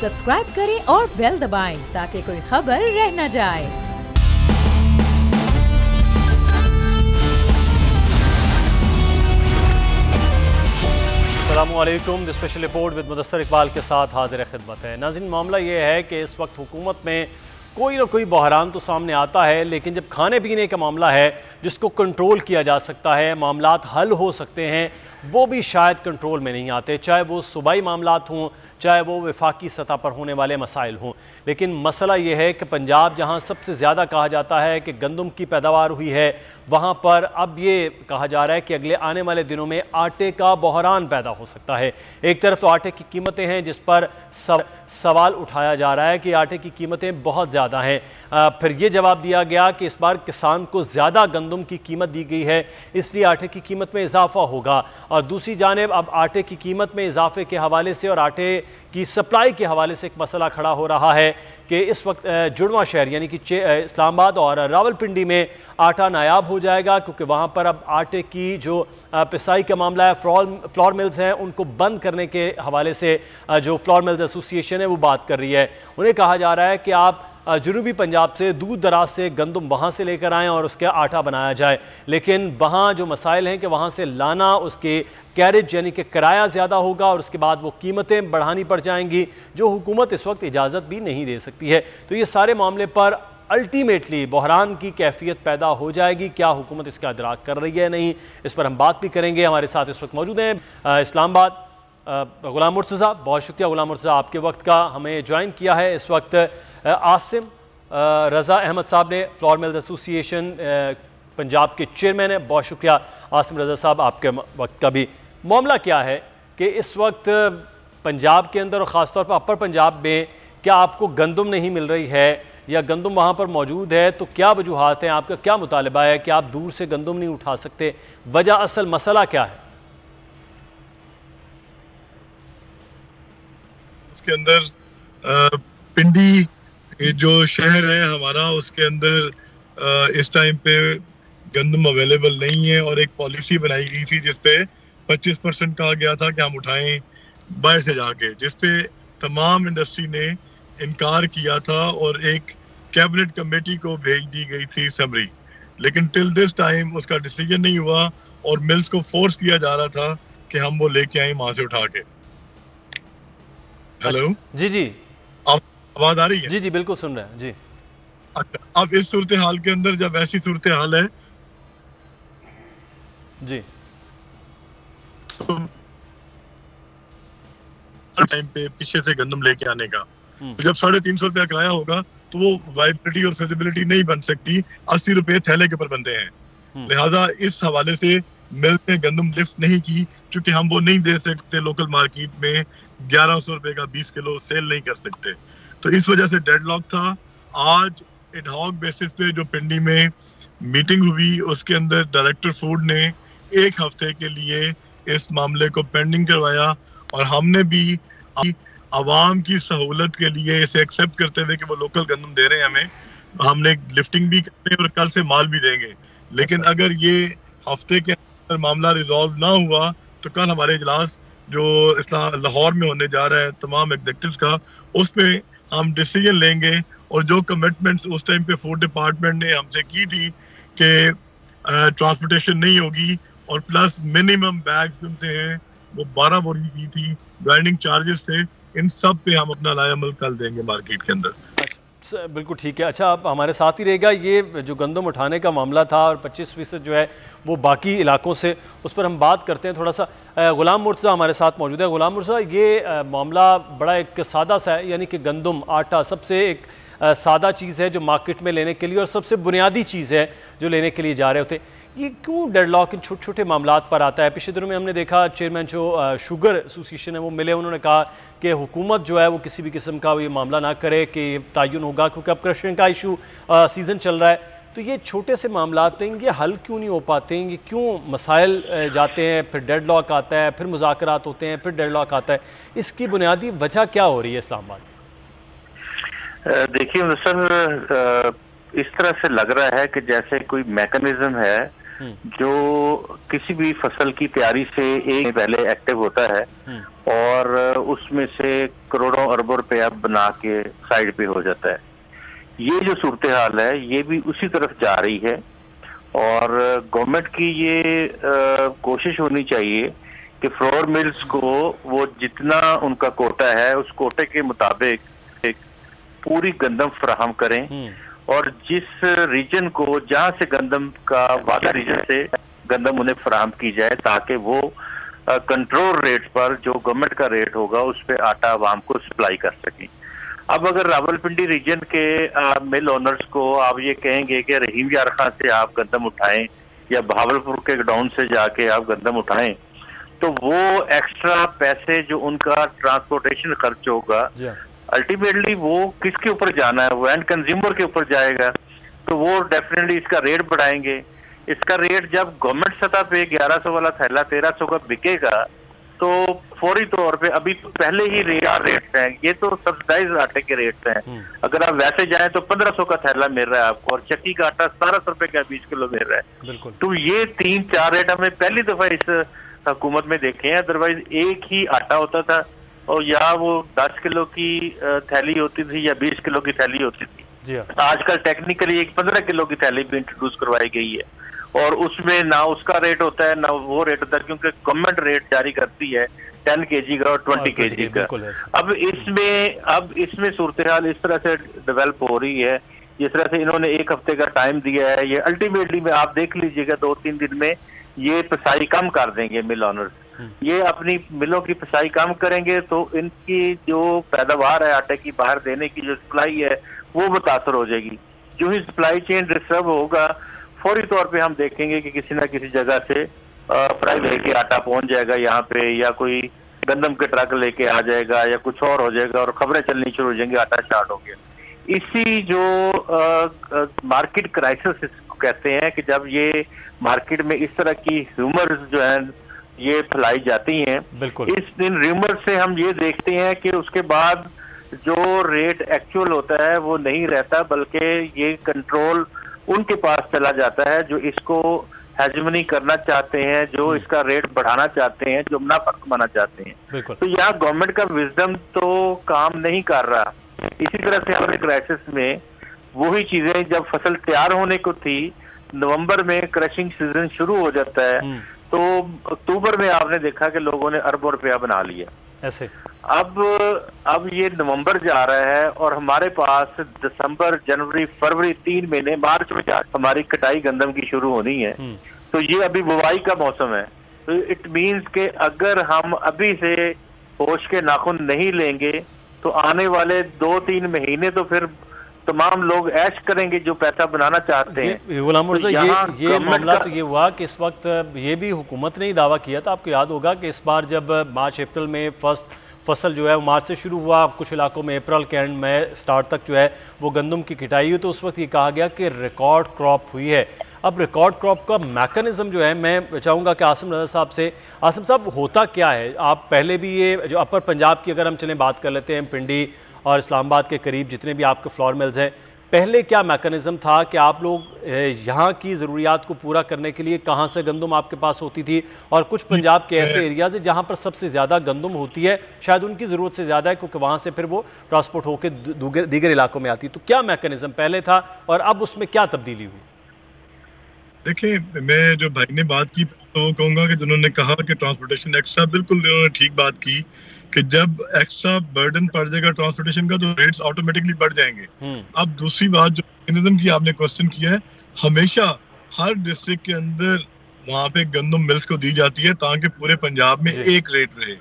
Subscribe करें और bell दबाएं ताकि कोई खबर रह न जाए। अस्सलामुअलैकुम। The special report with Mudassar Iqbal के साथ हाजिर खिदमत है। नाज़रीन, मामला ये है कि इस वक्त हुकूमत में कोई ना कोई बहरान तो सामने आता है, लेकिन जब खाने पीने का मामला है जिसको कंट्रोल किया जा सकता है, मामलात हल हो सकते हैं, वो भी शायद कंट्रोल में नहीं आते। चाहे वो सूबाई मामलात हों, चाहे वो वफाकी सतह पर होने वाले मसाइल हों। लेकिन मसला ये है कि पंजाब जहाँ सबसे ज़्यादा कहा जाता है कि गंदम की पैदावार हुई है, वहाँ पर अब ये कहा जा रहा है कि अगले आने वाले दिनों में आटे का बहरान पैदा हो सकता है। एक तरफ तो आटे की कीमतें हैं जिस पर सवाल उठाया जा रहा है कि आटे की कीमतें बहुत ज़्यादा हैं। फिर ये जवाब दिया गया कि इस बार किसान को ज़्यादा गंदम की कीमत दी गई है, इसलिए आटे की कीमत में इजाफा होगा। और दूसरी जानिब अब आटे की कीमत में इजाफे के हवाले से और आटे की सप्लाई के हवाले से एक मसला खड़ा हो रहा है कि इस वक्त जुड़वा शहर यानी कि इस्लामाबाद और रावलपिंडी में आटा नायाब हो जाएगा, क्योंकि वहाँ पर अब आटे की जो पिसाई का मामला है, फ्लोर मिल्स हैं उनको बंद करने के हवाले से जो फ्लोर मिल्स एसोसिएशन है वो बात कर रही है। उन्हें कहा जा रहा है कि आप जनूबी पंजाब से दूर दराज से गंदम वहाँ से लेकर आएँ और उसका आटा बनाया जाए, लेकिन वहाँ जो मसाइल हैं कि वहाँ से लाना, उसके कैरेज यानी कि किराया ज़्यादा होगा और उसके बाद वो कीमतें बढ़ानी पड़ जाएंगी, जो हुकूमत इस वक्त इजाज़त भी नहीं दे सकती है। तो ये सारे मामले पर अल्टीमेटली बहरान की कैफियत पैदा हो जाएगी। क्या हुकूमत इसका इदराक कर रही है नहीं, इस पर हम बात भी करेंगे। हमारे साथ इस वक्त मौजूद हैं इस्लामाबाद गुलाम मुर्तज़ा। बहुत शुक्रिया गुलाम मुर्तज़ा, आपके वक्त का हमें ज्वाइन किया है। इस वक्त आसिम रज़ा अहमद साहब ने फ्लोर मिल्स एसोसिएशन पंजाब के चेयरमैन है। बहुत शुक्रिया आसिम रज़ा साहब, आपके वक्त का भी। मामला क्या है कि इस वक्त पंजाब के अंदर और ख़ासतौर पर अपर पंजाब में क्या आपको गंदम नहीं मिल रही है या गंदम वहाँ पर मौजूद है, तो क्या वजूहात हैं, आपका क्या मुतालबा है कि आप दूर से गंदम नहीं उठा सकते? वजह, असल मसला क्या है? उसके अंदर पिंडी जो शहर है हमारा, उसके अंदर इस टाइम पे गंदम अवेलेबल नहीं है और एक पॉलिसी बनाई गई थी जिसपे 25% कहा गया था कि हम उठाएं बाहर से जाके, जिसपे तमाम इंडस्ट्री ने इनकार किया था और एक कैबिनेट कमेटी को भेज दी गई थी समरी, लेकिन टिल दिस टाइम उसका डिसीजन नहीं हुआ और मिल्स को फोर्स किया जा रहा था कि हम वो लेके आए वहां से उठा के। हेलो, जी जी, आवाज आ रही है? जी जी, बिल्कुल सुन रहे हैं जी। अच्छा, अब इस सूरत हाल के अंदर जब ऐसी सूरत हाल है जी, तो टाइम पे पीछे से गंदम लेके आने का, तो जब 350 रुपया किराया होगा तो वो वाइबिलिटी और फिजिबिलिटी नहीं बन सकती, 80 रुपए थैले के ऊपर बनते हैं। लिहाजा इस हवाले से मिल ने गंदम लिफ्ट नहीं की, क्योंकि हम वो नहीं दे सकते लोकल मार्केट में 1100 रुपए का 20 किलो सेल नहीं कर सकते, तो इस वजह से डेडलॉक था। आज एडहॉक बेसिस पे जो पिंडी में मीटिंग हुई, उसके अंदर डायरेक्टर फूड ने 1 हफ्ते के लिए इस मामले को पेंडिंग करवाया और हमने भी आवाम की सहूलत के लिए इसे एक्सेप्ट करते हुए कि वो लोकल गंदम दे रहे हैं हमें, हमने लिफ्टिंग भी करनी और कल से माल भी देंगे। लेकिन अगर ये हफ्ते के अंदर मामला रिजॉल्व ना हुआ तो कल हमारे इजलास जो लाहौर में होने जा रहा है तमाम एग्जीक्यूटिव्स का, उसमें हम डिसीजन लेंगे और जो कमिटमेंट्स उस टाइम पे फूड डिपार्टमेंट ने हमसे की थी कि ट्रांसपोर्टेशन नहीं होगी और प्लस मिनिमम बैग्स उनसे हैं वो 12 बोरी की थी, ग्राइंडिंग चार्जेस थे, इन सब पे हम अपना लायामल कल देंगे मार्केट के अंदर। बिल्कुल ठीक है। अच्छा, आप हमारे साथ ही रहेगा। ये जो गंदम उठाने का मामला था और 25% जो है वो बाकी इलाकों से, उस पर हम बात करते हैं थोड़ा सा। गुलाम मुर्तज़ा हमारे साथ मौजूद है। गुलाम मुर्तज़ा, ये मामला बड़ा एक सादा सा है, यानी कि गंदम, आटा सबसे एक सादा चीज़ है जो मार्केट में लेने के लिए और सबसे बुनियादी चीज़ है जो लेने के लिए जा रहे होते। ये क्यों डेडलॉक इन छोटे छोटे मामलात पर आता है? पिछले दिनों में हमने देखा चेयरमैन जो शुगर एसोसिएशन है वो मिले, उन्होंने कहा कि हुकूमत जो है वो किसी भी किस्म का ये मामला ना करे कि तयन होगा, क्योंकि अब क्रशिंग का इशू सीज़न चल रहा है। तो ये छोटे से मामलात हैं, ये हल क्यों नहीं हो पाते हैं? ये क्यों मसाइल जाते हैं, फिर डेडलॉक आता है, फिर मुज़ाकरात होते हैं, फिर डेडलॉक आता है? इसकी बुनियादी वजह क्या हो रही है इस्लामाबाद में? देखिए सर, इस तरह से लग रहा है कि जैसे कोई मैकेनिज्म है जो किसी भी फसल की तैयारी से एक पहले एक्टिव होता है और उसमें से करोड़ों अरबों रुपया बना के साइड पे हो जाता है। ये जो सूरत हाल है ये भी उसी तरफ जा रही है और गवर्नमेंट की ये कोशिश होनी चाहिए कि फ्लोर मिल्स को वो जितना उनका कोटा है उस कोटे के मुताबिक एक पूरी गंदम फराहम करें और जिस रीजन को जहां से गंदम का वादा रीजन से गंदम उन्हें फराहम की जाए ताकि वो कंट्रोल रेट पर जो गवर्नमेंट का रेट होगा उस पर आटा आवाम को सप्लाई कर सकें। अब अगर रावलपिंडी रीजन के मिल ओनर्स को आप ये कहेंगे कि रहीम यार खां से आप गंदम उठाएं या भावलपुर के गोडाउन से जाके आप गंदम उठाएं तो वो एक्स्ट्रा पैसे जो उनका ट्रांसपोर्टेशन खर्च होगा अल्टीमेटली वो किसके ऊपर जाना है, वो एंड कंज्यूमर के ऊपर जाएगा। तो वो डेफिनेटली इसका रेट बढ़ाएंगे। इसका रेट जब गवर्नमेंट सतह पे 1100 वाला थैला 1300 का बिकेगा तो फौरी तौर पे अभी तो पहले ही रेट्स हैं, ये तो सब्सिडाइज आटे के रेट्स हैं। अगर आप वैसे जाएं तो 1500 का थैला मिल रहा है आपको और चक्की का आटा 1700 रुपए का 20 किलो मिल रहा है। तो ये 3-4 रेट हमें पहली दफा इस हुकूमत में देखे हैं। अदरवाइज एक ही आटा होता था और या वो 10 किलो की थैली होती थी या 20 किलो की थैली होती थी। आजकल टेक्निकली एक 15 किलो की थैली भी इंट्रोड्यूस करवाई गई है और उसमें ना उसका रेट होता है ना वो रेट होता है क्योंकि गवर्नमेंट रेट जारी करती है 10 kg का और 20 kg का। अब इसमें सूरत हाल इस तरह से डेवलप हो रही है जिस तरह से इन्होंने एक हफ्ते का टाइम दिया है। ये अल्टीमेटली में आप देख लीजिएगा 2-3 दिन में ये पिसाई कम कर देंगे मिल ऑनर्स। ये अपनी मिलों की पिसाई कम करेंगे तो इनकी जो पैदावार है आटे की बाहर देने की जो सप्लाई है वो मुतासर हो जाएगी। जो ही सप्लाई चेन डिस्टर्ब होगा फौरी तौर पे हम देखेंगे कि किसी ना किसी जगह से प्राइवेट लेके आटा पहुंच जाएगा यहाँ पे या कोई गंदम के ट्रक लेके आ जाएगा या कुछ और हो जाएगा और खबरें चलनी शुरू हो जाएंगी आटा स्टार्ट हो गया। इसी जो मार्केट क्राइसिस कहते हैं कि जब ये मार्केट में इस तरह की ह्यूमर्स जो है ये फैलाई जाती हैं, इन र्यूमर से हम ये देखते हैं कि उसके बाद जो रेट एक्चुअल होता है वो नहीं रहता बल्कि ये कंट्रोल उनके पास चला जाता है जो इसको हेजमनी करना चाहते हैं, जो इसका रेट बढ़ाना चाहते हैं, जो मुनाफा कमाना चाहते हैं। तो यहाँ गवर्नमेंट का विजडम तो काम नहीं कर रहा। इसी तरह से हमारे क्राइसिस में वही चीजें जब फसल तैयार होने को थी नवंबर में क्रशिंग सीजन शुरू हो जाता है तो अक्टूबर में आपने देखा कि लोगों ने अरबों रुपया बना लिया ऐसे। अब ये नवंबर जा रहा है और हमारे पास दिसंबर जनवरी फरवरी 3 महीने मार्च में हमारी कटाई गंदम की शुरू होनी है। तो ये अभी बुवाई का मौसम है। तो इट मीन्स के अगर हम अभी से होश के नाखून नहीं लेंगे तो आने वाले 2-3 महीने तो फिर तमाम लोग ऐश करेंगे जो पैसा बनाना चाहते हैं। गुलाम मुर्जा, ये मामला तो ये हुआ कि इस वक्त ये भी हुकूमत ने ही दावा किया था, आपको याद होगा कि इस बार जब मार्च अप्रैल में फर्स्ट फसल जो है वो मार्च से शुरू हुआ, कुछ इलाकों में अप्रैल के एंड में स्टार्ट तक जो है वो गंदम की कटाई हुई, तो उस वक्त ये कहा गया कि रिकॉर्ड क्रॉप हुई है। अब रिकॉर्ड क्रॉप का मैकेनिज्म जो है मैं चाहूँगा कि आसिम रज़ा साहब से, आसिम साहब होता क्या है? आप पहले भी ये जो अपर पंजाब की अगर हम चलें बात कर लेते हैं, पिंडी और इस्लामाबाद के करीब जितने भी आपके फ्लोर मिल्स हैं, पहले क्या मैकेनिज्म था कि आप लोग यहाँ की ज़रूरियात को पूरा करने के लिए कहाँ से गंदम आपके पास होती थी? और कुछ पंजाब के ऐसे एरियाज़ हैं जहाँ पर सबसे ज़्यादा गंदम होती है, शायद उनकी ज़रूरत से ज़्यादा है क्योंकि वहाँ से फिर वो ट्रांसपोर्ट होकर दीगर इलाकों में आती। तो क्या मैकेनिज्म पहले था और अब उसमें क्या तब्दीली हुई? देखिए, मैं जो भाई ने बात की तो कहूँगा कि जिन्होंने कहा कि ट्रांसपोर्टेशन एक्स्ट्रा, बिल्कुल उन्होंने ठीक बात की कि जब एक्स्ट्रा बर्डन पड़ जाएगा ट्रांसपोर्टेशन का तो रेट्स ऑटोमेटिकली बढ़ जाएंगे। अब दूसरी बात जो मैकेनिज्म की आपने क्वेश्चन किया है, हमेशा हर डिस्ट्रिक्ट के अंदर वहाँ पे गंदम मिल्स को दी जाती है ताकि पूरे पंजाब में एक रेट रहे,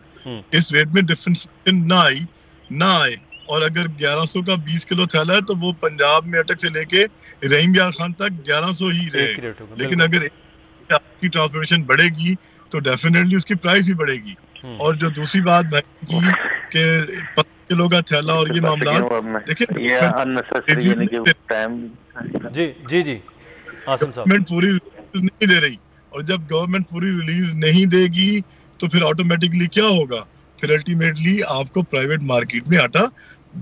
इस रेट में डिफरेंशिएशन ना आए। और अगर 1100 का 20 किलो थैला है तो वो पंजाब में अटक से लेके रहीम यार खान तक 1100 ही रहे। लेकिन अगर आपकी ट्रांसपोर्टेशन बढ़ेगी तो डेफिनेटली उसकी प्राइस भी बढ़ेगी। और जो दूसरी बात भाई की कि 5 किलो का थैला और ये मामला देखिए जी आसिम साहब, गवर्नमेंट पूरी नहीं दे रही और जब गवर्नमेंट पूरी रिलीज नहीं देगी तो फिर ऑटोमेटिकली क्या होगा, फिर अल्टीमेटली आपको प्राइवेट मार्केट में आटा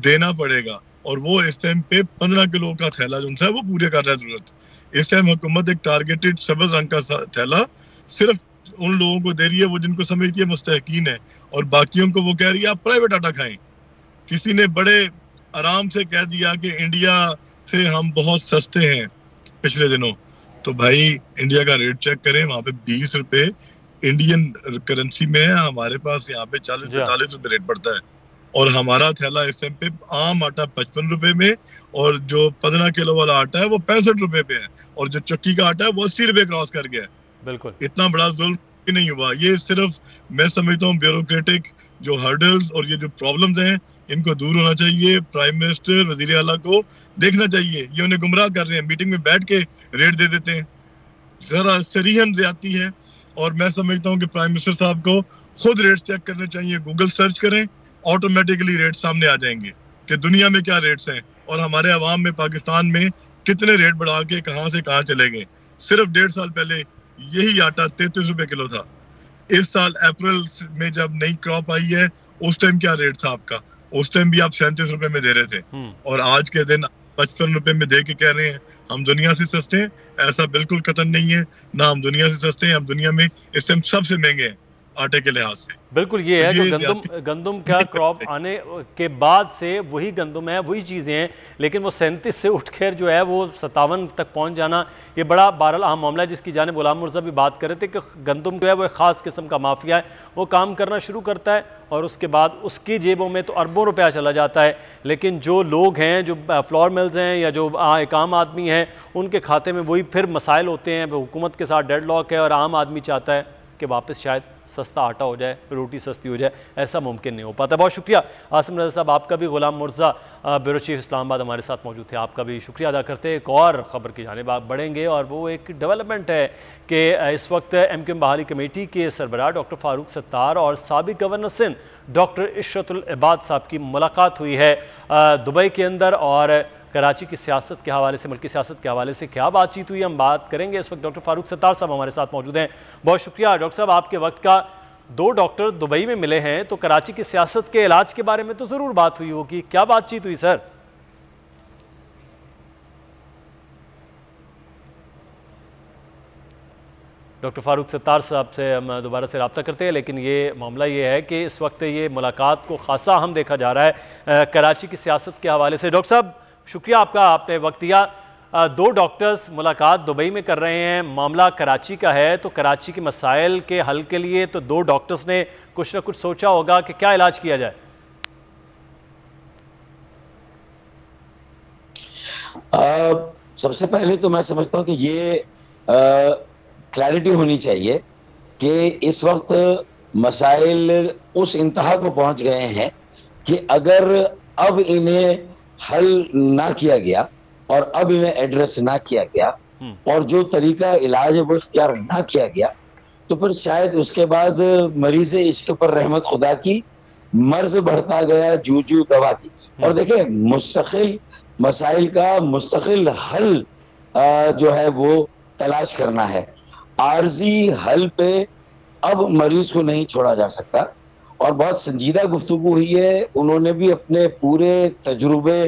देना पड़ेगा और वो इस टाइम पे 15 किलो का थैला जो है वो पूरे कर रहा है जरूरत। इस टाइम हुकूमत एक टारगेटेड सब्ज रंग का थैला सिर्फ उन लोगों को दे रही है वो जिनको समझती है मुस्तहकीन है, और बाकियों को वो कह रही है आप प्राइवेट आटा खाएं। किसी ने बड़े आराम से कह दिया कि इंडिया से हम बहुत सस्ते हैं पिछले दिनों, तो भाई इंडिया का रेट चेक करें, वहां पे 20 रुपए इंडियन करेंसी में है, हमारे पास यहाँ पे 40-45 रुपए रेट पड़ता है, और हमारा थैला इस टाइम पे आम आटा 55 रुपए में, और जो 15 किलो वाला आटा है वो 65 रुपए पे है, और जो चक्की का आटा है वो 80 रुपए क्रॉस कर गया है। बिल्कुल, इतना बड़ा जुल्म भी नहीं हुआ। ये सिर्फ मैं समझता हूँ ब्यूरोक्रेटिक जो हर्डल्स और ये जो प्रॉब्लम्स हैं इनको दूर होना चाहिए। प्राइम मिनिस्टर, वजीर आला को देखना चाहिए, ये उन्हें गुमराह कर रहे हैं, मीटिंग में बैठ के रेट दे देते हैं, जरा सरीहन ज्यादती है। और मैं समझता हूँ कि प्राइम मिनिस्टर साहब को खुद रेट चेक करने चाहिए, गूगल सर्च करें, ऑटोमेटिकली रेट सामने आ जाएंगे कि दुनिया में क्या रेट्स हैं और हमारे अवाम में पाकिस्तान में कितने रेट बढ़ा के कहाँ से कहाँ चले गए। सिर्फ 1.5 साल पहले यही आटा 33 रुपए किलो था। इस साल अप्रैल में जब नई क्रॉप आई है उस टाइम क्या रेट था आपका? उस टाइम भी आप 37 रुपए में दे रहे थे, और आज के दिन 55 रुपए में दे के कह रहे हैं हम दुनिया से सस्ते हैं। ऐसा बिल्कुल कतन नहीं है, ना हम दुनिया से सस्ते हैं, हम दुनिया में इस टाइम सबसे महंगे हैं आटे के लिहाज से। बिल्कुल ये है कि गंदम का क्रॉप आने के बाद से वही गंदम है, वही चीज़ें हैं, लेकिन वो 37 से उठकर जो है वो 57 तक पहुंच जाना, ये बड़ा बहरहाल अहम मामला है, जिसकी जाने गुलाम मुर्जा भी बात कर रहे थे कि गंदम जो है वो एक ख़ास किस्म का माफिया है, वो काम करना शुरू करता है और उसके बाद उसकी जेबों में तो अरबों रुपया चला जाता है, लेकिन जो लोग हैं, जो फ्लोर मिल्स हैं या जो एक आम आदमी है, उनके खाते में वही फिर मसाइल होते हैं। हुकूमत के साथ डेडलॉक है और आम आदमी चाहता है कि वापस शायद सस्ता आटा हो जाए, रोटी सस्ती हो जाए, ऐसा मुमकिन नहीं हो पाता। बहुत शुक्रिया आसिम रज़ा साहब, आपका भी। गुलाम मुर्जा ब्यूरो चीफ इस्लामाबाद हमारे साथ मौजूद थे, आपका भी शुक्रिया अदा करते हैं। एक और ख़बर की जानिब आप बढ़ेंगे और वो एक डेवलपमेंट है कि इस वक्त MQM बहाली कमेटी के सरबराह डॉक्टर फारूक सत्तार और साबिक गवर्नर सिंध डॉक्टर इशरतुल इबाद साहब की मुलाकात हुई है दुबई के अंदर, और कराची की सियासत के हवाले से, मुल्क की सियासत के हवाले से क्या बातचीत हुई हम बात करेंगे। इस वक्त डॉक्टर फारूक सत्तार साहब हमारे साथ मौजूद हैं। बहुत शुक्रिया डॉक्टर साहब, आपके वक्त का। 2 डॉक्टर दुबई में मिले हैं तो कराची की सियासत के इलाज के बारे में तो ज़रूर बात हुई होगी, क्या बातचीत हुई सर? डॉक्टर फारूक सत्तार साहब से हम दोबारा से रब्ता करते हैं, लेकिन ये मामला ये है कि इस वक्त ये मुलाकात को खासा अहम देखा जा रहा है कराची की सियासत के हवाले से। डॉक्टर साहब शुक्रिया आपका, आपने वक्त दिया। 2 डॉक्टर्स मुलाकात दुबई में कर रहे हैं, मामला कराची का है, तो कराची के मसाइल के हल के लिए तो 2 डॉक्टर्स ने कुछ ना कुछ सोचा होगा कि क्या इलाज किया जाए। सबसे पहले तो मैं समझता हूँ कि ये क्लैरिटी होनी चाहिए कि इस वक्त मसाइल उस इंतहा को पहुंच गए हैं कि अगर अब इन्हें हल ना किया गया और अब इन्हें एड्रेस ना किया गया और जो तरीका इलाज है वो इख्तियार ना किया गया, तो फिर शायद उसके बाद मरीज इश्क पर रहमत खुदा की, मर्ज बढ़ता गया जूजू दवा की। और देखिए, मुस्तकिल मसाइल का मुस्तकिल हल जो है वो तलाश करना है। आर्जी हल पे अब मरीज को नहीं छोड़ा जा सकता, और बहुत संजीदा गुफ्तगू हुई है। उन्होंने भी अपने पूरे तजुर्बे,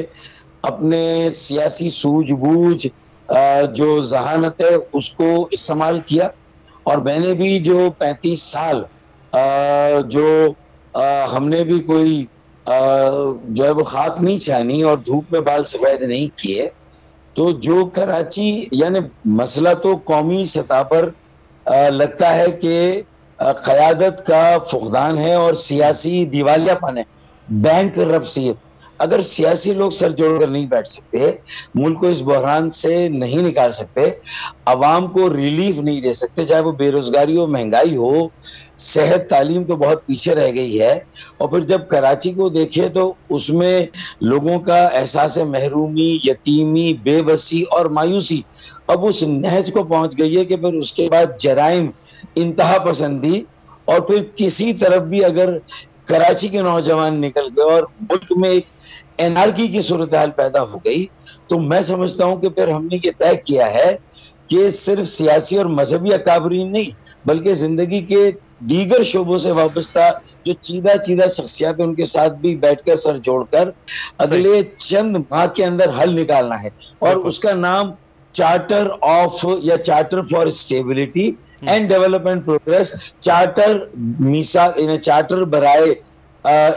अपने सियासी सूझबूझ, जो जहानत है उसको इस्तेमाल किया, और मैंने भी जो 35 साल हमने भी कोई जो है वो खाक नहीं छानी और धूप में बाल सफेद नहीं किए, तो जो कराची यानी मसला तो कौमी सतह पर लगता है कि क़यादत का फुकदान है और सियासी दिवालियापन है, बैंक रफ्सी। अगर सियासी लोग सर जोड़कर नहीं बैठ सकते, मुल्क को इस बहरान से नहीं निकाल सकते, अवाम को रिलीफ नहीं दे सकते, चाहे वो बेरोजगारी हो, महंगाई हो, सेहत, तालीम तो बहुत पीछे रह गई है। और फिर जब कराची को देखे तो उसमें लोगों का एहसास महरूमी, यतीमी, बेबसी और मायूसी अब उस नहज को पहुंच गई है कि फिर उसके बाद जराइम, इंतहा पसंदी, और फिर किसी तरफ भी अगर कराची के नौजवान निकल गए और मुल्क में एक एनार्की की सूरत हाल पैदा हो गई, तो मैं समझता हूं कि फिर हमने ये तय किया है कि सिर्फ सियासी और मजहबी अकाबरीन नहीं, बल्कि जिंदगी के दीगर शोबों से वाबस्ता जो चीदा शख्सियत है उनके साथ भी बैठकर सर जोड़कर अगले चंद माह के अंदर हल निकालना है, और उसका नाम चार्टर ऑफ या charter for stability and development progress, charter मीसा इन चार्टर बराए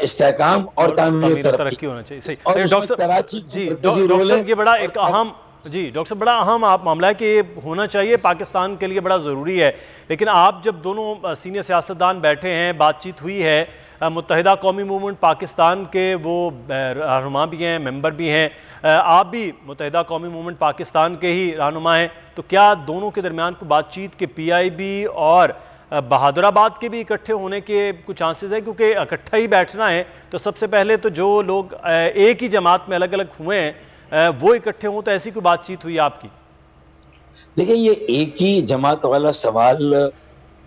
इस्तेहकाम और तामीर तरक्की होना चाहिए। सही। और डॉक्टर कराची जी, डॉक्टर साहब ये बड़ा एक अहम डॉक्टर साहब बड़ा अहम आप मामला है कि ये होना चाहिए, पाकिस्तान के लिए बड़ा ज़रूरी है। लेकिन आप जब दोनों सीनियर सियासतदान बैठे हैं, बातचीत हुई है, मुत्तहिदा कौमी मूवमेंट पाकिस्तान के वो रहनुमा भी हैं, मेंबर भी हैं, आप भी मुत्तहिदा कौमी मूवमेंट पाकिस्तान के ही रहनुमा हैं, तो क्या दोनों के दरमियान को बातचीत के PIB और बहादुराबाद के भी इकट्ठे होने के कुछ चांसेस हैं? क्योंकि इकट्ठा ही बैठना है तो सबसे पहले तो जो लोग एक ही जमात में अलग अलग हुए हैं वो इकट्ठे हों, तो ऐसी कोई बातचीत हुई आपकी? देखिए, ये एक ही जमात वाला सवाल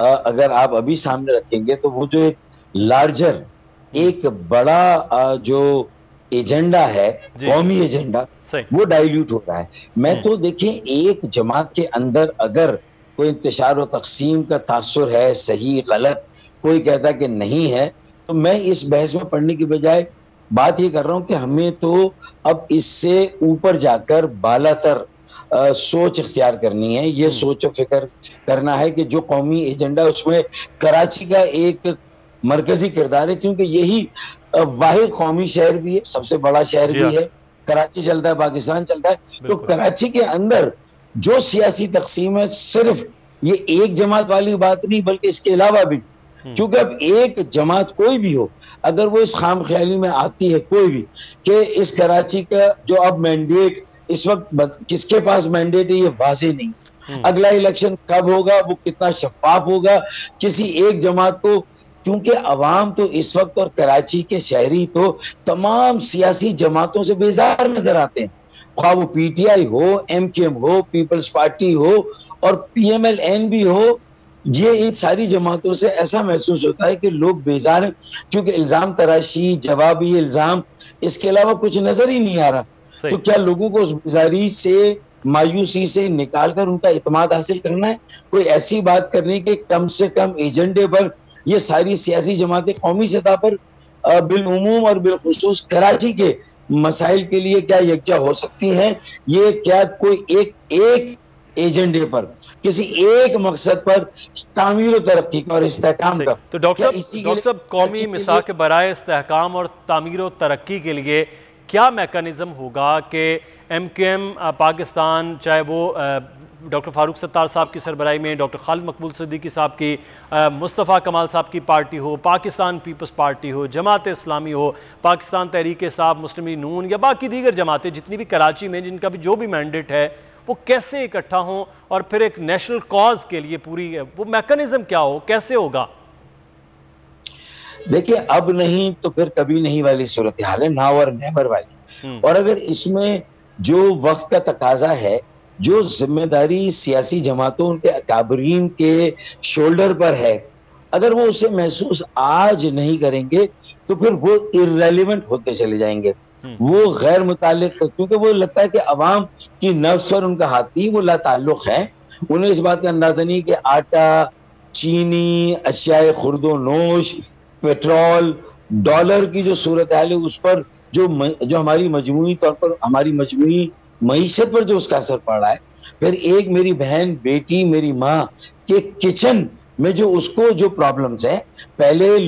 अगर आप अभी सामने रखेंगे तो वो जो एक लार्जर एक बड़ा जो एजेंडा है, कौमी एजेंडा, वो डाइल्यूट हो रहा है। मैं तो देखिए, एक जमात के अंदर अगर कोई इंतशार और तकसीम का तासुर है, सही गलत, कोई कहता कि नहीं है, तो मैं इस बहस में पढ़ने की बजाय बात ये कर रहा हूं कि हमें तो अब इससे ऊपर जाकर बालातर सोच इख्तियार करनी है। ये सोच और फिक्र करना है कि जो कौमी एजेंडा उसमें कराची का एक मरकजी किरदार है, क्योंकि यही वाहिद कौमी शहर भी है, सबसे बड़ा शहर भी है। कराची चलता है, पाकिस्तान चलता है। तो कराची के अंदर जो सियासी तकसीम है, सिर्फ ये एक जमात वाली बात नहीं बल्कि इसके अलावा भी, क्योंकि अब एक जमात कोई भी हो, अगर वो इस खाम ख्याली में आती है कोई भी कि इस कराची का जो अब मैंडेट इस वक्त बस किसके पास मैंडेट है ये वाज़ेह नहीं, अगला इलेक्शन कब होगा, वो कितना शफाफ होगा, किसी एक जमात को, क्योंकि अवाम तो इस वक्त और कराची के शहरी तो तमाम सियासी जमातों से बेजार नजर आते हैं, ख्वाह वो PTI हो, MKM हो, पीपल्स पार्टी हो और PMLN भी हो। ये इन सारी जमातों से ऐसा महसूस होता है कि लोग बेजार हैं, क्योंकि इल्जाम तराशी, जवाबी इल्जाम, इसके अलावा कुछ नजर ही नहीं आ रहा। तो क्या लोगों को उस बेजारी से, मायूसी से निकाल कर उनका इत्मीनान हासिल करना है? कोई ऐसी बात करनी कि कम से कम एजेंडे पर ये सारी सियासी जमातें कौमी सतह पर बिलउमूम और बिलखुसूस कराची के मसाइल के लिए क्या यकजा हो सकती हैं? ये क्या कोई एक एजेंडे पर, किसी एक मकसद पर, तामीर और तरक्की का और इस्तेहकाम का? तो डॉक्टर साहब कौमी मिसाल के बराए इस्तेहकाम और तामीर और तरक्की के लिए क्या मैकेनिज्म होगा कि MKM पाकिस्तान, चाहे वो डॉक्टर फारूक सत्तार साहब की सरबराही में, डॉक्टर खालिद मकबूल सिद्दीकी साहब की, मुस्तफ़ा कमाल साहब की पार्टी हो, पाकिस्तान पीपल्स पार्टी हो, जमात इस्लामी हो, पाकिस्तान तहरीक इंसाफ, मुस्लिम लीग नून या बाकी दीगर जमातें जितनी भी कराची में जिनका भी जो भी मैंडेट है, वो कैसे इकट्ठा हों और फिर एक नेशनल कॉज के लिए पूरी वो मैकेनिज्म क्या हो, कैसे होगा? देखिए, अब नहीं तो फिर कभी नहीं वाली सूरत हाल है, नाउ और नेवर वाली। और अगर इसमें जो वक्त का तकाजा है, जो जिम्मेदारी सियासी जमातों, उनके अकाबरीन के शोल्डर पर है, अगर वो उसे महसूस आज नहीं करेंगे तो फिर वो इररेलेवेंट होते चले जाएंगे, वो गैर मुताल्लिक, क्योंकि वो लगता है कि अवाम की नफ्स पर उनका हाथ नहीं, वो लाताल्लुक है। उन्हें इस बात का अंदाजा नहीं कि आटा, चीनी, अशियाए खुर्दो नोश, पेट्रोल, डॉलर की जो सूरत हाल है उस पर जो हमारी मजमूई तौर पर, हमारी मजमूई मईशत पर जो उसका असर पड़ रहा है। फिर एक मेरी बहन, बेटी, मेरी माँ के किचन में जो उसको जो प्रॉब्लम्स है, पहले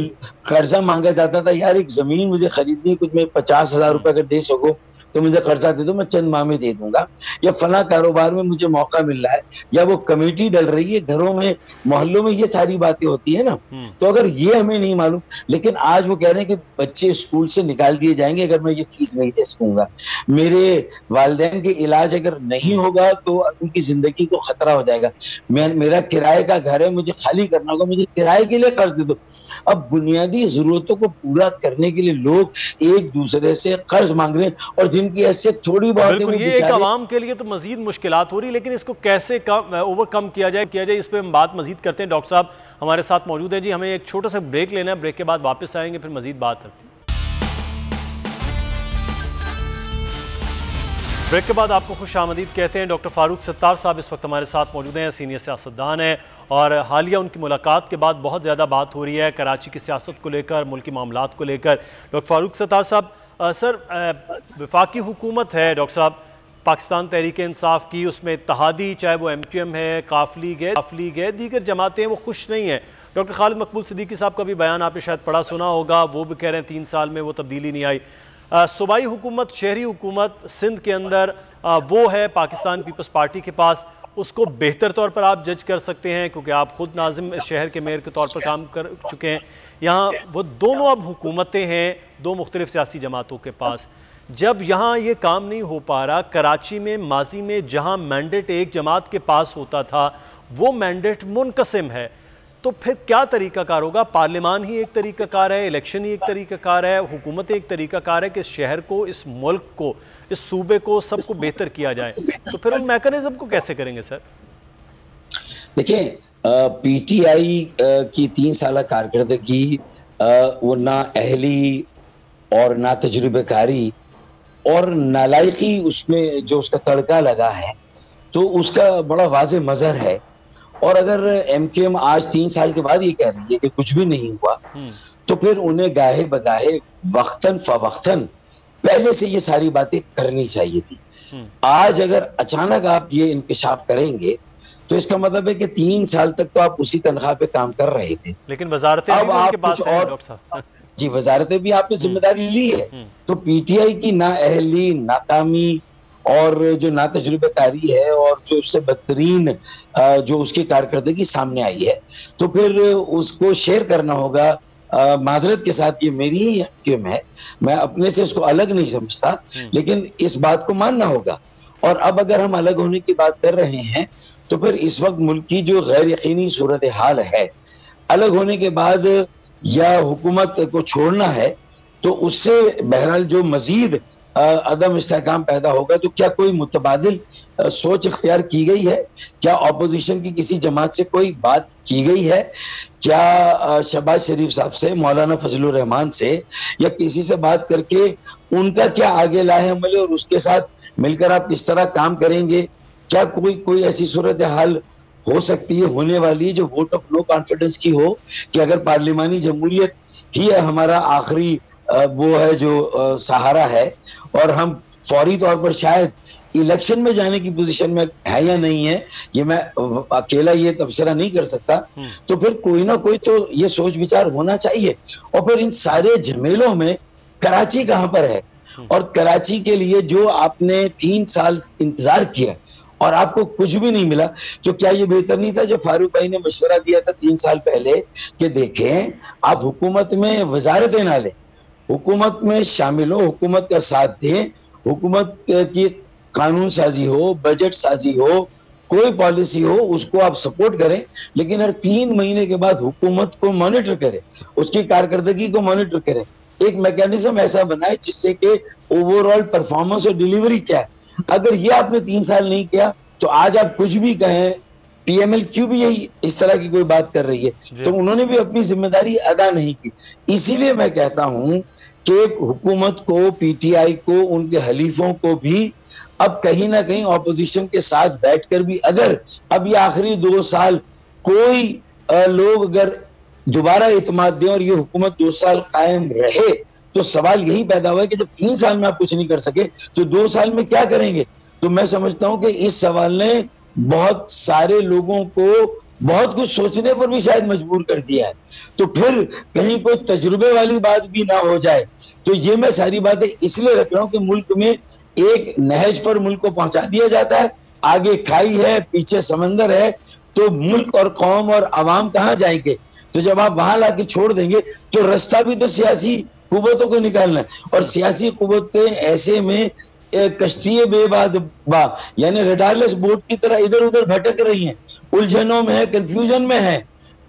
कर्जा मांगा जाता था, यार एक जमीन मुझे खरीदनी, कुछ मैं 50,000 रुपए अगर दे सको तो मुझे कर्जा दे दो, मैं चंद माह में दे दूंगा, या फला कारोबार में मुझे मौका मिल रहा है, या वो कमेटी डल रही है घरों में, मोहल्लों में, ये सारी बातें होती है ना। तो अगर ये हमें नहीं मालूम, लेकिन आज वो कह रहे हैं कि बच्चे स्कूल से निकाल दिए जाएंगे अगर मैं ये फीस नहीं दे सकूंगा, मेरे वालिदैन के इलाज अगर नहीं होगा तो उनकी जिंदगी को खतरा हो जाएगा, मेरा किराए का घर है, मुझे खाली करना होगा, मुझे किराए के लिए कर्ज दे दो। अब बुनियादी जरूरतों को पूरा करने के लिए लोग एक दूसरे से कर्ज मांग रहे हैं, और जिनकी ऐसे थोड़ी बहुत है, ये एक आवाम के लिए तो मजीद मुश्किलात हो रही, लेकिन इसको कैसे ओवरकम किया जाए इस पे हम बात मजीद करते हैं। डॉक्टर साहब हमारे साथ मौजूद है जी, हमें एक छोटा सा ब्रेक लेना है, ब्रेक के बाद वापस आएंगे, फिर मजीद बात करते हैं। ब्रेक के बाद आपको खुश आमदीद कहते हैं। डॉक्टर फारूक सत्तार साहब इस वक्त हमारे साथ मौजूद हैं, सीनियर सियासतदान हैं, और हालिया उनकी मुलाकात के बाद बहुत ज़्यादा बात हो रही है कराची की सियासत को लेकर, मुल्की मामलात को लेकर। डॉक्टर फारूक सत्तार साहब, सर वफाकी हुकूमत है डॉक्टर साहब, पाकिस्तान तहरीक इंसाफ की, उसमें इत्तेहादी, चाहे वो MQM है, काफ लीग है, दीगर जमातें वो खुश नहीं हैं। डॉक्टर खालिद मकबूल सिद्दीकी साहब का भी बयान आपने शायद पढ़ा सुना होगा, वो भी कह रहे हैं 3 साल में वो तब्दीली नहीं आई। सूबाई हुकूमत, शहरी हुकूमत सिंध के अंदर वो है पाकिस्तान पीपल्स पार्टी के पास, उसको बेहतर तौर पर आप जज कर सकते हैं क्योंकि आप खुद नाजिम इस शहर के मेयर के तौर पर काम कर चुके हैं। यहाँ वो दोनों अब हुकूमतें हैं दो मुख्तलिफ सियासी जमातों के पास। जब यहाँ ये काम नहीं हो पा रहा, कराची में माजी में जहाँ मैंडेट एक जमात के पास होता था वो मैंडेट मुनकसिम है, तो फिर क्या तरीकाकार होगा? पार्लियामान ही एक तरीकाकार है, इलेक्शन ही एक तरीकाकार है, हुकूमत एक तरीकाकार है कि इस शहर को, इस मुल्क को, इस सूबे को, सबको बेहतर किया जाए, तो फिर उन मैकेनिज्म को कैसे करेंगे सर? देखिए, PTI की 3 साल कारकर्दगी वो ना अहली और ना तजुर्बेकारी और नालायकी उसमें जो उसका तड़का लगा है, तो उसका बड़ा वाज़ेह मज़हर है। और अगर MQM आज 3 साल के बाद ये कह रही है कि कुछ भी नहीं हुआ, तो फिर उन्हें गाहे बगाहे वक्तन फवक्तन पहले से ये सारी बातें करनी चाहिए थी। आज अगर अचानक आप ये इंकशाफ करेंगे तो इसका मतलब है कि 3 साल तक तो आप उसी तनख्वाह पे काम कर रहे थे, लेकिन वजारतें अब आप कुछ और जी वजारतें भी आपने जिम्मेदारी ली है। तो PTI की ना अहली, नाकामी और जो ना तजुर्बेकारी है और जो उससे बदतरीन जो उसकी कारकर्दगी सामने आई है, तो फिर उसको शेयर करना होगा। माजरत के साथ ये मेरी ही MQM है, मैं अपने से इसको अलग नहीं समझता, लेकिन इस बात को मानना होगा। और अब अगर हम अलग होने की बात कर रहे हैं तो फिर इस वक्त मुल्क की जो गैर यकीनी सूरत हाल है, अलग होने के बाद या हुकूमत को छोड़ना है, तो उससे बहरहाल जो मजीद अदम इस्तेहकाम पैदा होगा। तो क्या कोई मुतबादिल सोच इख्तियार की गई है? क्या अपोजिशन की किसी जमात से कोई बात की गई है? क्या शहबाज शरीफ साहब से, मौलाना फजलुर रहमान से या किसी से बात करके उनका क्या आगे लाए अमल और उसके साथ मिलकर आप किस तरह काम करेंगे? क्या कोई ऐसी सूरत हाल हो सकती है, होने वाली है, जो वोट ऑफ नो कॉन्फिडेंस की हो कि अगर पार्लिमानी जमहूरियत ही है हमारा आखिरी वो है जो सहारा है और हम फौरी तौर पर शायद इलेक्शन में जाने की पोजीशन में है या नहीं है, ये मैं अकेला ये तबसरा नहीं कर सकता। तो फिर कोई ना कोई तो ये सोच विचार होना चाहिए। और फिर इन सारे झमेलों में कराची कहाँ पर है? और कराची के लिए जो आपने 3 साल इंतजार किया और आपको कुछ भी नहीं मिला, तो क्या ये बेहतर नहीं था जो फारूक भाई ने मशवरा दिया था 3 साल पहले कि देखें आप हुकूमत में वजारतें ना लें, हुकूमत में शामिल हो, हुकूमत का साथ दें, हुकूमत की कानून साजी हो, बजट साजी हो, कोई पॉलिसी हो, उसको आप सपोर्ट करें, लेकिन हर 3 महीने के बाद हुकूमत को मॉनिटर करें, उसकी कारकर्दगी को मॉनिटर करें, एक मैकेनिज्म ऐसा बनाए जिससे कि ओवरऑल परफॉर्मेंस और डिलीवरी क्या है। अगर ये आपने 3 साल नहीं किया तो आज आप कुछ भी कहें, PMLQ भी यही इस तरह की कोई बात कर रही है, तो उन्होंने भी अपनी जिम्मेदारी अदा नहीं की। इसीलिए मैं कहता हूं कि हुकूमत को, PTI को, उनके हलीफों को भी अब कहीं ना कहीं ऑपोजिशन के साथ बैठकर भी अगर अब ये आखिरी 2 साल कोई लोग अगर दोबारा इत्मीनान दें और ये हुकूमत 2 साल कायम रहे, तो सवाल यही पैदा हुआ है कि जब 3 साल में आप कुछ नहीं कर सके तो 2 साल में क्या करेंगे? तो मैं समझता हूं कि इस सवाल ने बहुत सारे लोगों को बहुत कुछ सोचने पर भी शायद मजबूर कर दिया है। तो फिर कहीं कोई तजुर्बे वाली बात भी ना हो जाए। तो ये मैं सारी बातें इसलिए रख रहा हूं कि मुल्क में एक नहज पर मुल्क को पहुंचा दिया जाता है, आगे खाई है, पीछे समंदर है, तो मुल्क और कौम और अवाम कहाँ जाएंगे? तो जब आप वहां लाके छोड़ देंगे तो रास्ता भी तो सियासी कुव्वतों को निकालना है, और सियासी कुव्वतें ऐसे में कश्ती बेबाद यानी रडारलेस बोट की तरह इधर उधर भटक रही हैं, उलझनों में है, कंफ्यूजन में है।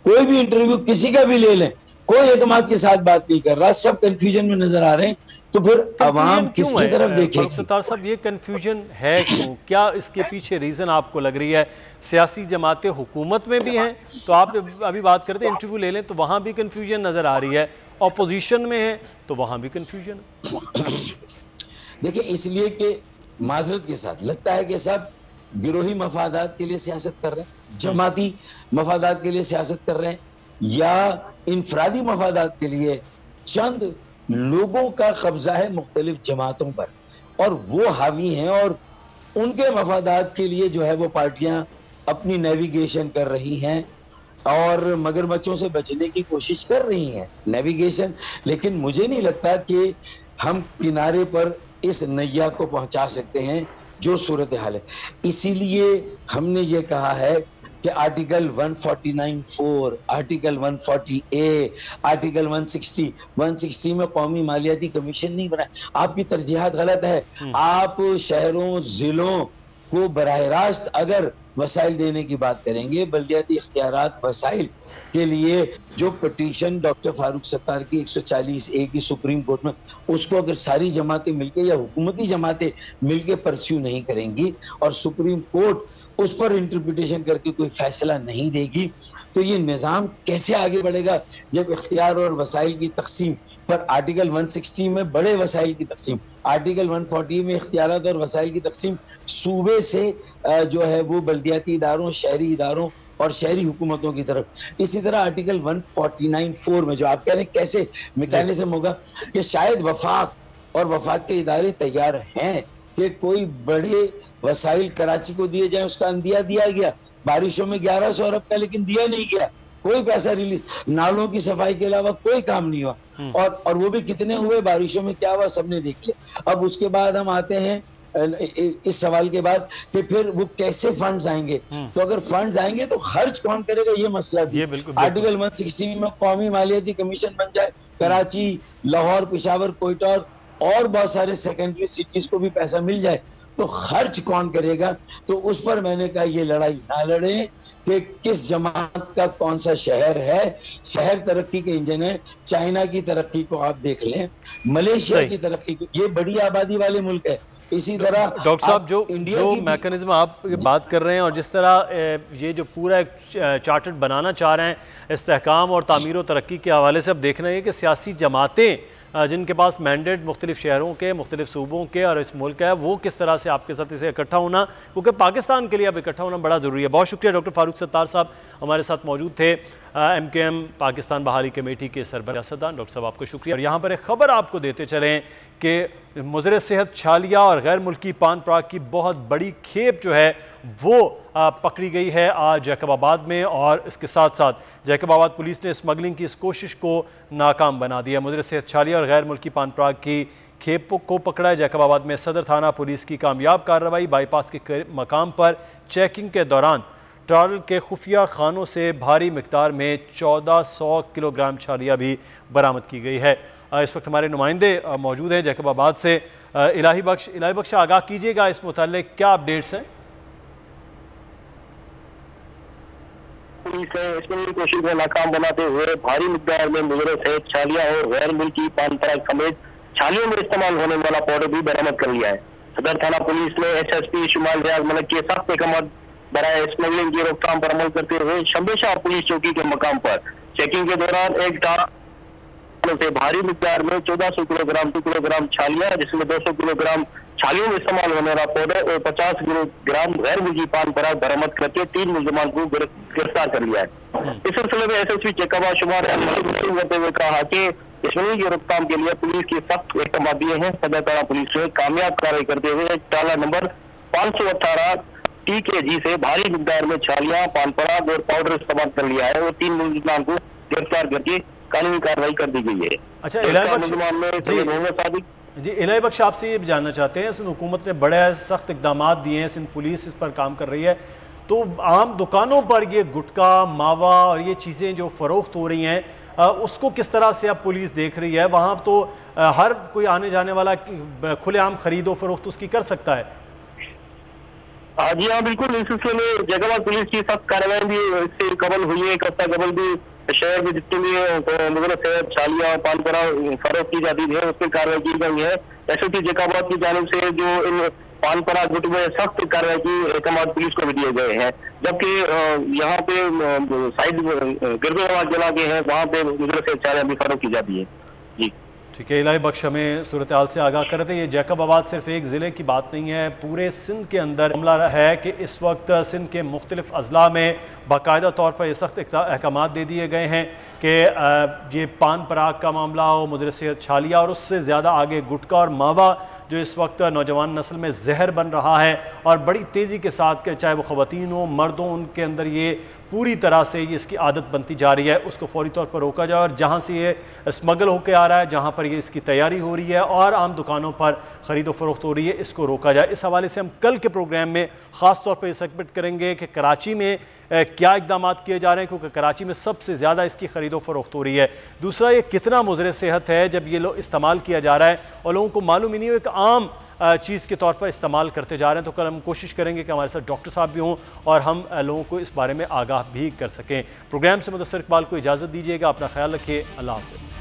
कोई भी इंटरव्यू किसी का भी ले लें, कोई एतमाद के साथ बात नहीं कर रहा, सब कंफ्यूजन में नजर आ रहे हैं। तो फिर अवाम किसकी तरफ देखेगी? सत्तार साहब, ये कंफ्यूजन है क्यों? क्या इसके पीछे रीजन आपको लग रही है? सियासी जमातें हुकूमत में भी हैं, तो आप अभी बात करते हैं इंटरव्यू ले लें तो वहां भी कंफ्यूजन नजर आ रही है, ऑपोजिशन में है तो वहां भी कंफ्यूजन है। देखिए, इसलिए कि माजरत के साथ लगता है कि सब गिरोही मफादात के लिए सियासत कर रहे हैं, जमाती मफादात के लिए सियासत कर रहे हैं, या इनफरादी मफादात के लिए चंद लोगों का कब्जा है मुख्तलिफ जमातों पर और वो हावी हैं और उनके मफादात के लिए जो है वो पार्टियां अपनी नेविगेशन कर रही हैं और मगरमच्छों से बचने की कोशिश कर रही हैं, नेविगेशन। लेकिन मुझे नहीं लगता कि हम किनारे पर इस नैया को पहुंचा सकते हैं जो सूरत हाल है। इसीलिए हमने ये कहा है कि आर्टिकल 149(4), आर्टिकल 140A, आर्टिकल 160 में कौमी मालियाती कमीशन नहीं बना। आपकी तरजीहात गलत है। आप शहरों जिलों को बराह रास्त अगर वसाइल देने की बात करेंगे, बल्दियाती इख्तियारात वसाइल के लिए जो पिटीशन डॉक्टर फारूक सत्तार की 140A की सुप्रीम कोर्ट में, उसको अगर सारी जमातें मिलके या हुकूमती जमातें मिलके परस्यू नहीं करेंगी और सुप्रीम कोर्ट उस पर इंटरप्रिटेशन करके कोई फैसला नहीं देगी, तो ये निज़ाम कैसे आगे बढ़ेगा? जब इख्तियार और वसाइल की तकसीम पर आर्टिकल 160 में बड़े वसाइल की तकसीम, आर्टिकल 140 में इख्तियारात और वसाइल की तकसीम सूबे से जो है वो बल्दियाती इदारों, शहरी इदारों और शहरी हुकूमतों की तरफ। इसी तरह आर्टिकल 149(4) में जो आप कह रहे हैं कैसे मैकेनिज्म होगा, कि शायद वफाक और वफाक के इदारे तैयार हैं कि कोई बड़े वसाइल कराची को दिए जाए। उसका अंदिया दिया गया बारिशों में 1100 अरब का, लेकिन दिया नहीं गया, कोई पैसा रिलीज, नालों की सफाई के अलावा कोई काम नहीं हुआ। और वो भी कितने हुए, बारिशों में क्या हुआ सबने देख लिया। अब उसके बाद हम आते हैं इस सवाल के बाद कि फिर वो कैसे फंड्स आएंगे। तो अगर फंड्स आएंगे तो खर्च कौन करेगा, ये मसला भी। आर्टिकल 160 में कौमी मालियाती कमीशन बन जाए, कराची, लाहौर, पेशावर, कोयटा और बहुत सारे सेकेंडरी सिटीज को भी पैसा मिल जाए, तो खर्च कौन करेगा? तो उस पर मैंने कहा ये लड़ाई ना लड़े कि किस जमात का कौन सा शहर है। शहर तरक्की के इंजन है। चाइना की तरक्की को आप देख लें, मलेशिया की तरक्की को, ये बड़ी आबादी वाले मुल्क है। इसी तरह डॉक्टर साहब जो मैकेनिज्म आप बात कर रहे हैं और जिस तरह ये जो पूरा एक चार्टर्ड बनाना चाह रहे हैं इस्तेहकाम और तामीर और तरक्की के हवाले से, अब देखना है कि सियासी जमातें जिनके पास मैंडेट मुख्तलिफ शहरों के, मुख्तलिफ सूबों के और इस मुल्क का है, वो किस तरह से आपके साथ इसे इकट्ठा होना, क्योंकि पाकिस्तान के लिए अब इकट्ठा होना बड़ा ज़रूरी है। बहुत शुक्रिया डॉक्टर फारूक सत्तार साहब हमारे साथ मौजूद थे, MKM पाकिस्तान बहाली कमेटी के सरबराह सियासतदान। डॉक्टर साहब आपको शुक्रिया। और यहाँ पर एक खबर आपको देते चलें कि मुज़र सेहत छालिया और गैर मुल्की पान पराग की बहुत बड़ी खेप जो है वो पकड़ी गई है आज जैकबाबाद में, और इसके साथ साथ जैकबाबाद पुलिस ने स्मगलिंग की इस कोशिश को नाकाम बना दिया। मुज़र सेहत छालिया और गैर मुल्की पान पराग की खेप को पकड़ा है। जैकबाबाद में सदर थाना पुलिस की कामयाब कार्रवाई, बाईपास के मकाम पर चेकिंग के दौरान ट्राल के खुफिया खानों से भारी मिकदार में 1400 किलोग्राम छालिया भी बरामद की गई है। इस वक्त हमारे नुमाइंदे मौजूद हैं जैकबाबाद से। इलाही बख्श आगाह कीजिएगा, इस मुताल्लिक क्या अपडेट्स हैं? पुलिस ने इसमें कोशिश को नाकाम बनाते हुए भारी मिकदार में मुजरे सेहत छालिया और गैर मुल्की पान पराग समेत छालियों में इस्तेमाल होने वाला पाउडर भी बरामद कर लिया है। सदर थाना पुलिस ने SSP शुमाल रियाज मलिक के सख्त अहकाम बराए स्मगलिंग की रोकथाम पर अमल करते हुए शंबेशाह पुलिस चौकी के मकाम पर चेकिंग के दौरान एक टार से भारी मिकदार में 1400 किलोग्राम छालिया, जिसमें 200 किलोग्राम छालियों में इस्तेमाल होने वाला पाउडर और 50 किलोग्राम गैर मुल्की पान पराग बरामद करके 3 मुलजमान को गिरफ्तार कर लिया है। इस सिलसिले में SSP जैकबाबाद शुमाल करते हुए कहा कि स्मगलिंग की रोकथाम के लिए पुलिस की सख्त अहकाम दिए हैं। सदर थाना पुलिस ने कामयाब कार्रवाई करते हुए एक टाला नंबर 518 TKG से भारी मिकदार में छालियां, पान पराग और पाउडर इस्तेमाल कर लिया है और 3 मुलजमान को गिरफ्तार करके कानूनी कार्रवाई कर दी गई है। अच्छा जी, इलाही बख्श आपसे ये जानना चाहते हैं, सिंध हुकूमत ने बड़े सख्त इकदाम दिए हैं, सिंध पुलिस इस पर काम कर रही है, तो आम दुकानों पर ये गुटखा, मावा और ये चीज़ें जो फ़रोख्त हो रही हैं उसको किस तरह से अब पुलिस देख रही है? वहाँ तो हर कोई आने जाने वाला खुलेआम खरीदो फरोख्त उसकी कर सकता है। जी हाँ, बिल्कुल। इस सिलसिले में जैकबाबाद पुलिस की सख्त कार्रवाई भी इससे कबल हुई है। एक हफ्ता कबल भी शहर में जितनी भी मुजरे सेहत छालिया पान पराग फरोख्त की जाती है उस पर कार्रवाई की गई है। SSP जैकबाबाद की जानिब से जो इन पान पराग गुट में सख्त कार्रवाई की अहकाम पुलिस को भी दिए गए हैं, जबकि यहाँ पे साइड गिरदे जला के हैं, वहाँ पे मुजरे सेहत छालिया भी फरोख्त की जाती है। जी ठीक है, इलाही बख्श हमें सूरत हाल से आगाह कर रहे थे। ये जैकबाबाद सिर्फ एक ज़िले की बात नहीं है, पूरे सिंध के अंदर मामला है कि इस वक्त सिंध के मुख्तलिफ अजला में बाकायदा तौर पर ये सख्त अहकाम दे दिए गए हैं कि ये पान पराग का मामला हो, मुजरे सेहत छालिया और उससे ज़्यादा आगे गुटखा और मावा जो इस वक्त नौजवान नस्ल में जहर बन रहा है और बड़ी तेज़ी के साथ, चाहे वो ख़वातीन हो मर्द हो, उनके अंदर ये पूरी तरह से ये इसकी आदत बनती जा रही है। उसको फौरी तौर पर रोका जाए और जहाँ से ये स्मगल होकर आ रहा है, जहाँ पर ये इसकी तैयारी हो रही है और आम दुकानों पर ख़रीदो फरोख्त हो रही है, इसको रोका जाए। इस हवाले से हम कल के प्रोग्राम में ख़ास तौर पर ये सेगमेंट करेंगे कि कराची में क्या इक़दाम किए जा रहे हैं, क्योंकि कराची में सबसे ज़्यादा इसकी ख़रीदो फरोख्त हो रही है। दूसरा, ये कितना मुज़र सेहत है जब ये लोग इस्तेमाल किया जा रहा है और लोगों को मालूम ही नहीं हो, एक आम चीज़ के तौर पर इस्तेमाल करते जा रहे हैं। तो कल हम कोशिश करेंगे कि हमारे साथ डॉक्टर साहब भी हों और हम लोगों को इस बारे में आगाह भी कर सकें। प्रोग्राम से मुदस्सर इकबाल को इजाज़त दीजिएगा। अपना ख्याल रखिए। अल्लाह हाफ़िज़।